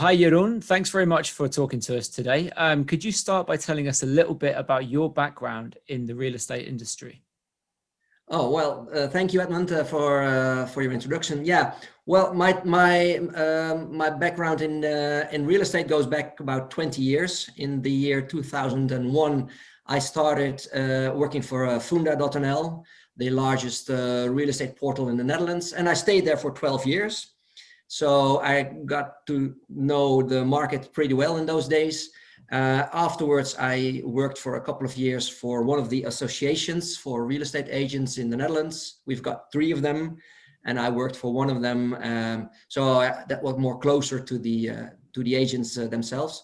Hi, Jeroen. Thanks very much for talking to us today. Could you start by telling us a little bit about your background in the real estate industry? Oh, well, thank you, Edmund, for your introduction. Yeah, well, my background in real estate goes back about 20 years. In the year 2001, I started working for Funda.nl, the largest real estate portal in the Netherlands, and I stayed there for 12 years. So I got to know the market pretty well in those days. Afterwards, I worked for a couple of years for one of the associations for real estate agents in the Netherlands. We've got 3 of them, and I worked for one of them. That was more closer to the agents themselves.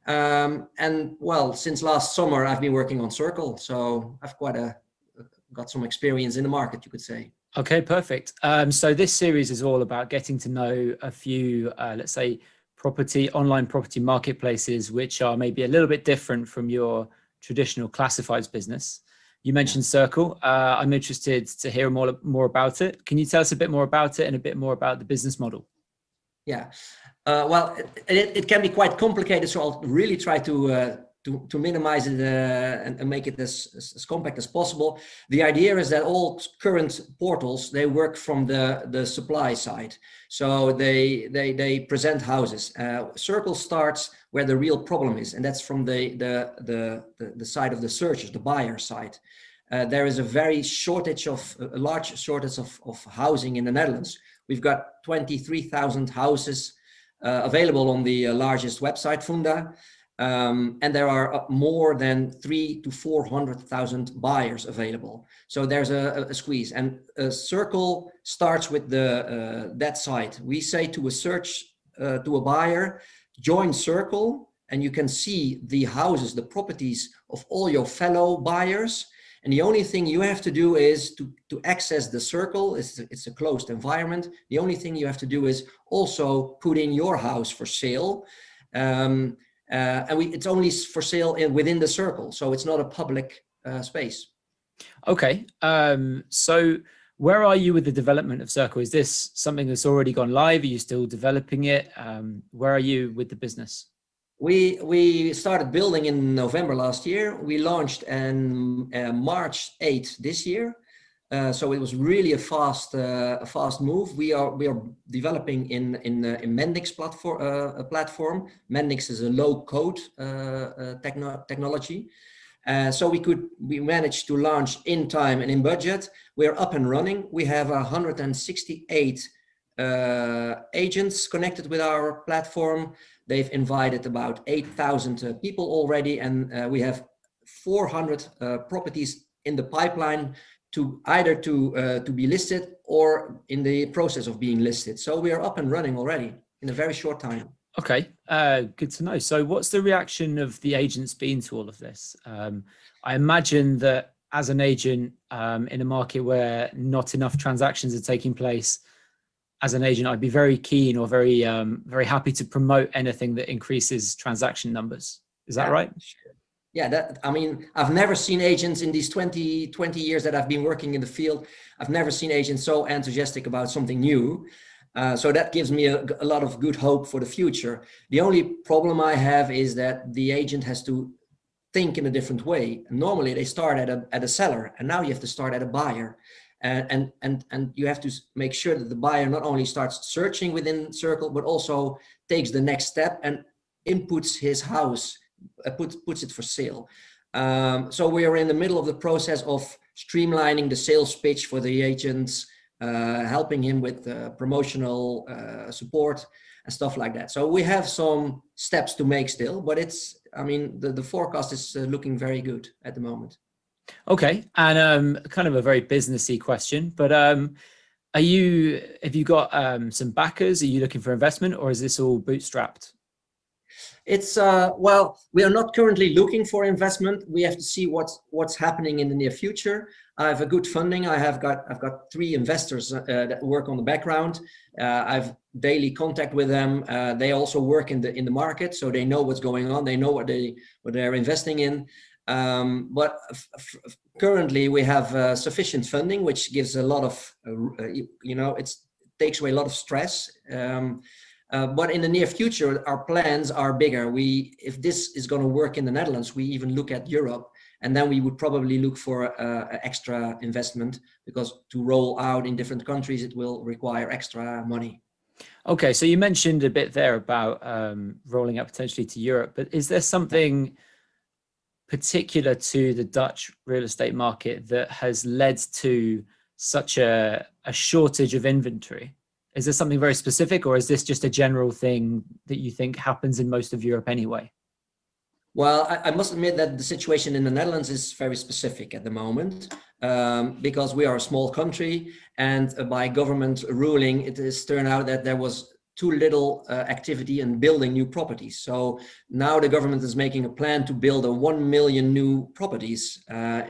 And well, since last summer, I've been working on Cirkl, so I've got some experience in the market, you could say. Okay, perfect. So this series is all about getting to know a few, let's say, online property marketplaces, which are maybe a little bit different from your traditional classifieds business. You mentioned Cirkl. I'm interested to hear more about it. Can you tell us a bit more about it and a bit more about the business model? Yeah, well, it can be quite complicated, so I'll really try to minimize it and make it as compact as possible. The idea is that all current portals, they work from the supply side. So they present houses. Cirkl starts where the real problem is, and that's from the side of the searchers, the buyer side. There is a large shortage of housing in the Netherlands. We've got 23,000 houses available on the largest website, Funda. And there are more than 300,000 to 400,000 buyers available. So there's a squeeze, and Cirkl starts with that side. We say to a buyer, join Cirkl, and you can see the houses, the properties of all your fellow buyers. And the only thing you have to do is to access the Cirkl. It's a closed environment. The only thing you have to do is also put in your house for sale. It's only for sale within the Cirkl, so it's not a public space. Okay, so where are you with the development of Cirkl? Is this something that's already gone live? Are you still developing it? Where are you with the business? We started building in November last year. We launched on March 8th this year. So it was really a fast move. We are developing in Mendix platform. Mendix is a low code technology. So we managed to launch in time and in budget. We're up and running. We have 168 agents connected with our platform. They've invited about 8,000 people already, and we have 400 properties in the pipeline to be listed or in the process of being listed. So we are up and running already in a very short time. Okay, good to know. So what's the reaction of the agents been to all of this? I imagine that as an agent in a market where not enough transactions are taking place, as an agent, I'd be very keen or very happy to promote anything that increases transaction numbers. Is that right? Sure. Yeah, I've never seen agents in these 20 years that I've been working in the field. I've never seen agents so enthusiastic about something new. So that gives me a lot of good hope for the future. The only problem I have is that the agent has to think in a different way. Normally they start at a seller, and now you have to start at a buyer. And you have to make sure that the buyer not only starts searching within Cirkl, but also takes the next step and inputs his house, puts it for sale. So we are in the middle of the process of streamlining the sales pitch for the agents, helping him with promotional support and stuff like that. So we have some steps to make still, but the forecast is looking very good at the moment. Okay, and kind of a very businessy question, but have you got some backers? Are you looking for investment, or is this all bootstrapped? It's well, we are not currently looking for investment. We have to see what's happening in the near future. I have a good funding. I've got 3 investors that work on the background. I've daily contact with them. They also work in the market, so they know what's going on. They know what they're investing in. But currently we have sufficient funding, which gives a lot of, it takes away a lot of stress. But in the near future, our plans are bigger. If this is going to work in the Netherlands, we even look at Europe, and then we would probably look for extra investment, because to roll out in different countries, it will require extra money. Okay, so you mentioned a bit there about rolling out potentially to Europe, but is there something particular to the Dutch real estate market that has led to such a shortage of inventory? Is there something very specific, or is this just a general thing that you think happens in most of Europe anyway? Well, I must admit that the situation in the Netherlands is very specific at the moment, because we are a small country, and by government ruling, it has turned out that there was too little activity in building new properties. So now the government is making a plan to build 1 million new properties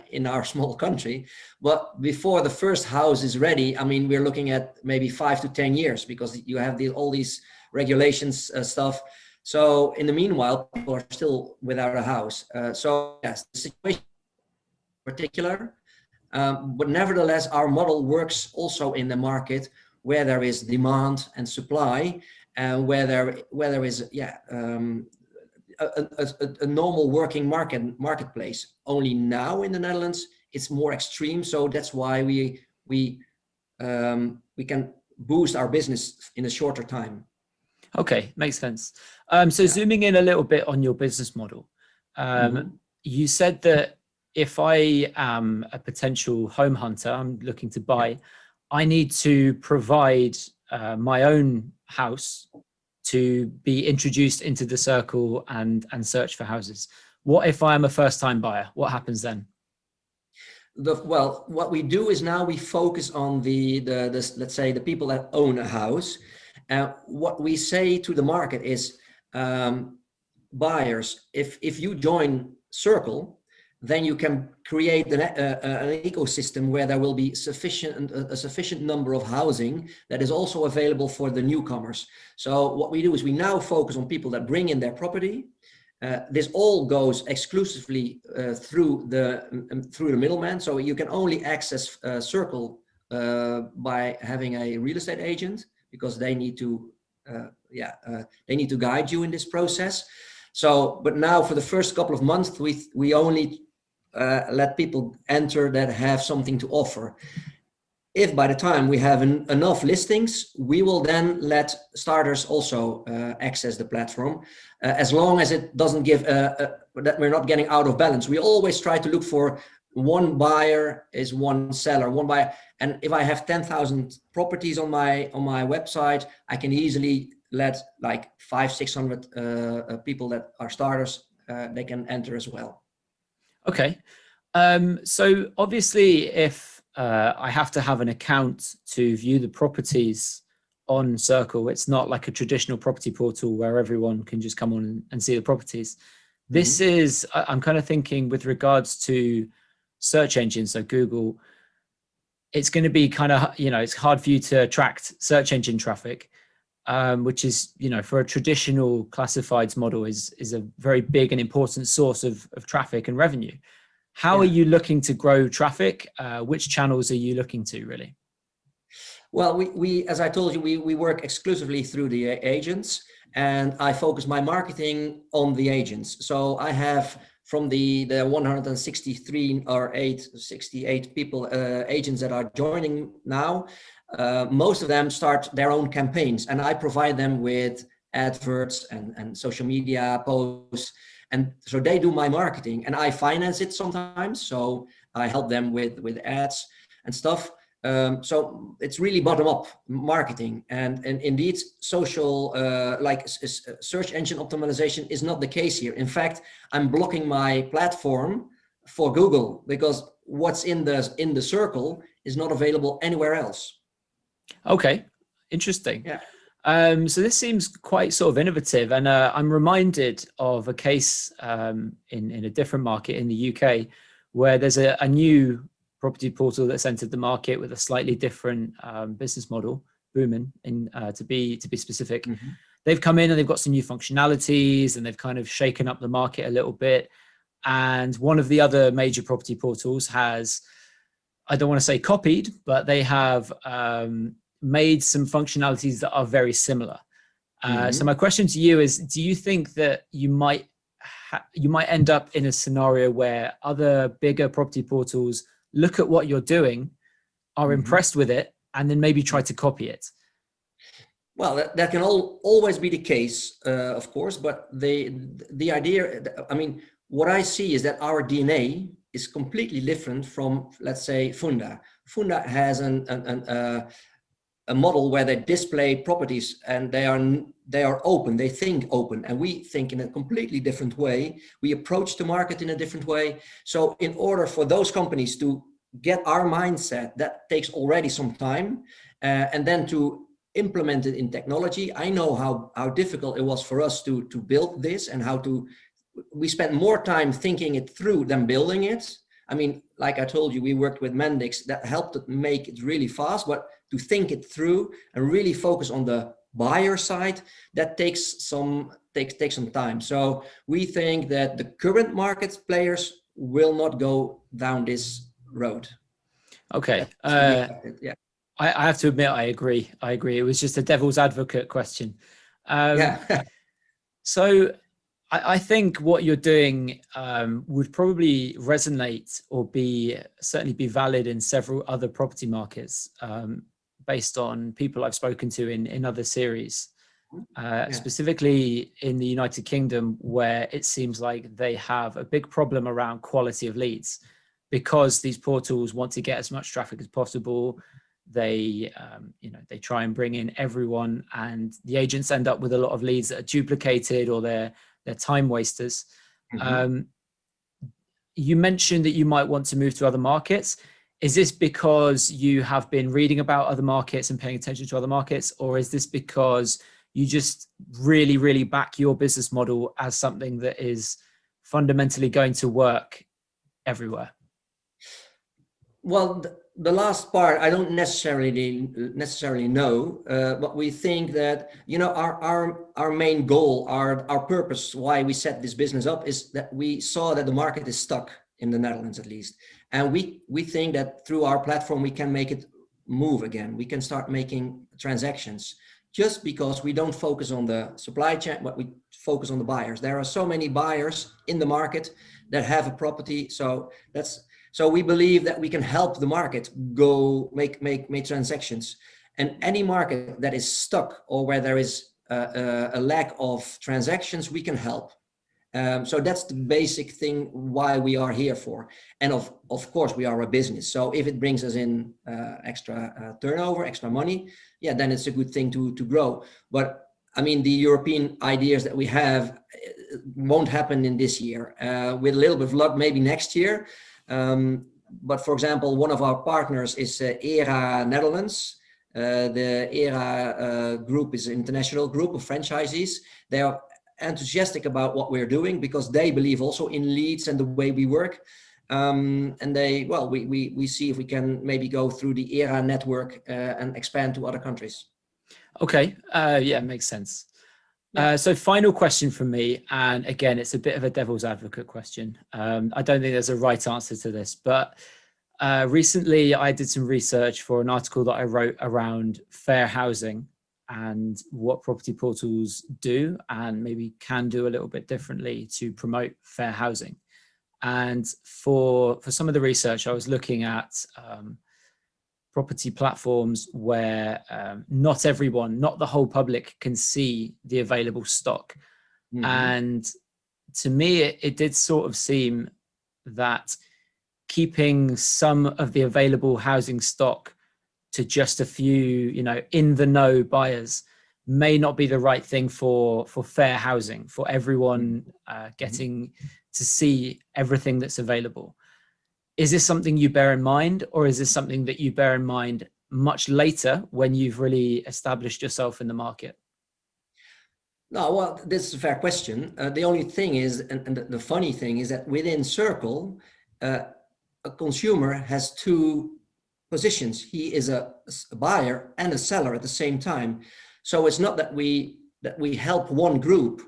in our small country. But before the first house is ready, I mean, we're looking at maybe 5 to 10 years, because you have all these regulations stuff. So in the meanwhile, people are still without a house. So yes, the situation in particular, but nevertheless, our model works also in the market where there is demand and supply, and where there is a normal working marketplace. Only now in the Netherlands, it's more extreme. So that's why we can boost our business in a shorter time. Okay, makes sense. So zooming in a little bit on your business model, you said that if I am a potential home hunter, I'm looking to buy, I need to provide my own house to be introduced into the Cirkl and search for houses. What if I'm a first-time buyer? What happens then? Well, what we do is now we focus on the let's say the people that own a house. What we say to the market is, buyers, if you join Cirkl, then you can create an ecosystem where there will be a sufficient number of housing that is also available for the newcomers. So what we do is we now focus on people that bring in their property. This all goes exclusively through the middleman. So you can only access Cirkl by having a real estate agent, because they need to guide you in this process. So, but now for the first couple of months, we only let people enter that have something to offer. If by the time we have enough listings, we will then let starters also access the platform, as long as it doesn't give that we're not getting out of balance. We always try to look for one buyer is one seller, one buyer. And if I have 10,000 properties on my website, I can easily let like 500-600 people that are starters, they can enter as well. Okay. So obviously, if I have to have an account to view the properties on Cirkl, it's not like a traditional property portal where everyone can just come on and see the properties. This is, I'm kind of thinking with regards to search engines, so Google, it's going to be kind of, it's hard for you to attract search engine traffic, which is, for a traditional classifieds model is a very big and important source of traffic and revenue. How are you looking to grow traffic? Which channels are you looking to really? Well, we as I told you, we work exclusively through the agents, and I focus my marketing on the agents. So I have from the 163 or 68 people, agents that are joining now, most of them start their own campaigns, and I provide them with adverts and social media posts. And so they do my marketing, and I finance it sometimes. So I help them with ads and stuff. So it's really bottom-up marketing, and indeed social search engine optimization is not the case here. In fact, I'm blocking my platform for Google, because what's in the Cirkl is not available anywhere else. Okay, interesting. Yeah. So this seems quite sort of innovative, and I'm reminded of a case in a different market in the UK, where there's a new property portal that's entered the market with a slightly different business model, Boomin, to be specific. They've come in and they've got some new functionalities, and they've kind of shaken up the market a little bit. And one of the other major property portals has, I don't want to say copied, but they have made some functionalities that are very similar. So my question to you is, do you think that you might end up in a scenario where other bigger property portals look at what you're doing, are impressed with it, and then maybe try to copy it? Well, that can always be the case, of course, but the idea, I mean, what I see is that our DNA is completely different from, let's say, Funda. Funda has a model where they display properties and they are open, they think open, and we think in a completely different way. We approach the market in a different way. So in order for those companies to get our mindset, that takes already some time, and then to implement it in technology. I know how difficult it was for us to build this, and we spent more time thinking it through than building it. I mean, like I told you, we worked with Mendix, that helped it make it really fast, but to think it through and really focus on the buyer side, that takes some time. So we think that the current market players will not go down this road. Okay. Yeah. I have to admit, I agree. It was just a devil's advocate question. Yeah. So I think what you're doing would probably resonate or certainly be valid in several other property markets, based on people I've spoken to in other series, specifically in the United Kingdom, where it seems like they have a big problem around quality of leads, because these portals want to get as much traffic as possible. They try and bring in everyone, and the agents end up with a lot of leads that are duplicated, or they're time wasters. You mentioned that you might want to move to other markets. Is this because you have been reading about other markets and paying attention to other markets, or is this because you just really, really back your business model as something that is fundamentally going to work everywhere? Well, the last part, I don't necessarily know, but we think that, our main goal, our purpose, why we set this business up, is that we saw that the market is stuck in the Netherlands, at least. And we think that through our platform, we can make it move again. We can start making transactions, just because we don't focus on the supply chain, but we focus on the buyers. There are so many buyers in the market that have a property. So we believe that we can help the market go make transactions, and any market that is stuck or where there is a lack of transactions, we can help. So that's the basic thing why we are here for. And of course, we are a business. So if it brings us in extra turnover, extra money, then it's a good thing to grow. But I mean, the European ideas that we have won't happen in this year. With a little bit of luck, maybe next year. But for example, one of our partners is ERA Netherlands. The ERA group is an international group of franchisees. They are enthusiastic about what we're doing because they believe also in leads and the way we work. And we see if we can maybe go through the ERA network and expand to other countries. Okay. Makes sense. So final question from me, and again, it's a bit of a devil's advocate question. I don't think there's a right answer to this, but recently I did some research for an article that I wrote around fair housing and what property portals do and maybe can do a little bit differently to promote fair housing. And for some of the research, I was looking at property platforms where not everyone, not the whole public, can see the available stock. And to me, it did sort of seem that keeping some of the available housing stock to just a few, in the know buyers may not be the right thing for fair housing, for everyone getting to see everything that's available. Is this something you bear in mind, or is this something that you bear in mind much later when you've really established yourself in the market? No, well, this is a fair question. The only thing is, and the funny thing is that within Cirkl, a consumer has two positions. He is a buyer and a seller at the same time. So it's not that we help one group,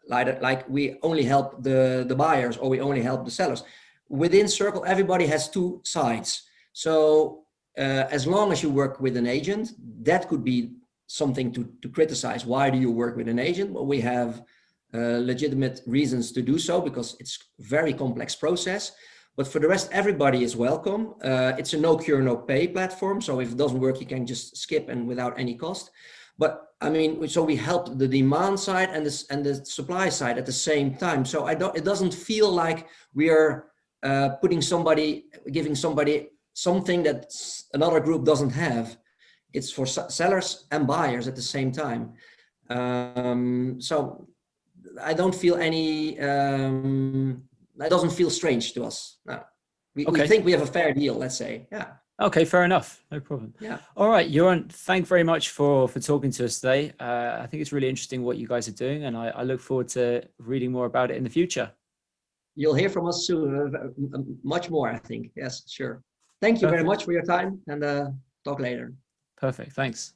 like we only help the buyers or we only help the sellers. Within Cirkl, everybody has two sides. So as long as you work with an agent, that could be something to criticize. Why do you work with an agent? Well, we have legitimate reasons to do so because it's a very complex process. But for the rest, everybody is welcome. It's a no cure, no pay platform. So if it doesn't work, you can just skip and without any cost. But I mean, so we help the demand side and the supply side at the same time. So it doesn't feel like we are giving somebody something that another group doesn't have. It's for sellers and buyers at the same time. So I don't feel any, that doesn't feel strange to us. No. We think we have a fair deal, let's say. Yeah. Okay, fair enough. No problem. Yeah. All right, Jeroen, thank very much for talking to us today. I think it's really interesting what you guys are doing, and I look forward to reading more about it in the future. You'll hear from us soon, much more, I think. Yes, sure. Thank you very much for your time, and talk later. Perfect. Thanks.